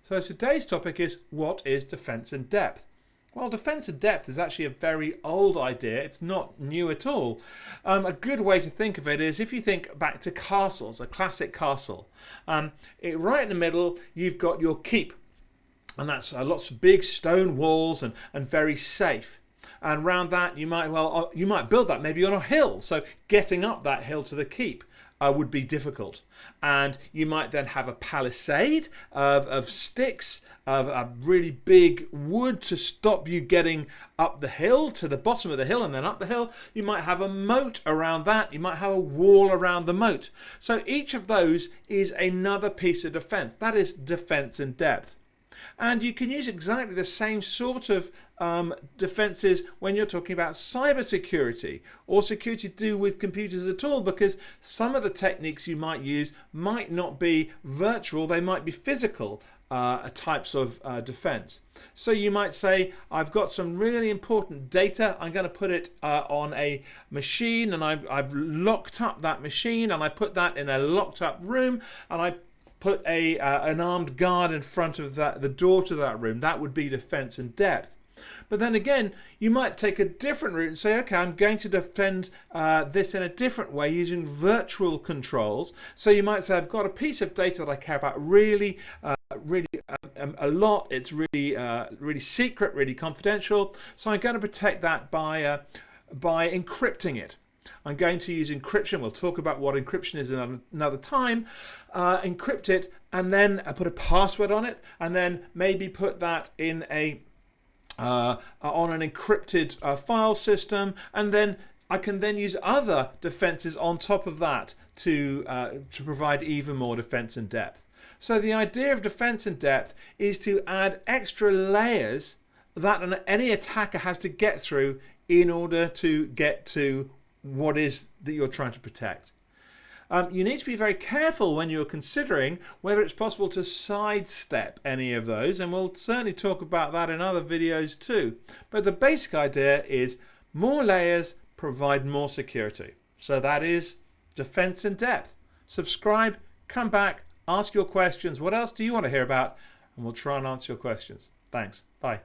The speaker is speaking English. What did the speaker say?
So today's topic is, what is defence in depth? Well, defence in depth is actually a very old idea. It's not new at all. A good way to think of it is if you think back to castles, a classic castle. Right in the middle, you've got your keep. And that's lots of big stone walls and very safe. And around that, you might build that maybe on a hill. So getting up that hill to the keep would be difficult. And you might then have a palisade of sticks, of a really big wood to stop you getting up the hill to the bottom of the hill and then up the hill. You might have a moat around that. You might have a wall around the moat. So each of those is another piece of defence. That is defence in depth. And you can use exactly the same sort of defences when you're talking about cybersecurity or security to do with computers at all, because some of the techniques you might use might not be virtual, they might be physical types of defence. So you might say, I've got some really important data, I'm going to put it on a machine, and I've locked up that machine, and I put that in a locked up room, and I put an armed guard in front of the door to that room. That would be defence in depth. But then again, you might take a different route and say, okay, I'm going to defend this in a different way using virtual controls. So you might say, I've got a piece of data that I care about really a lot. It's really secret, really confidential. So I'm going to protect that by encrypting it. I'm going to use encryption. We'll talk about what encryption is another time. Encrypt it, and then put a password on it, and then maybe put that in on an encrypted file system, and then I can then use other defenses on top of that to provide even more defense in depth. So the idea of defense in depth is to add extra layers that any attacker has to get through in order to get to what is that you're trying to protect. You need to be very careful when you're considering whether it's possible to sidestep any of those, and we'll certainly talk about that in other videos too. But the basic idea is more layers provide more security. So that is defense in depth. Subscribe, come back, ask your questions. What else do you want to hear about? And we'll try and answer your questions. Thanks. Bye.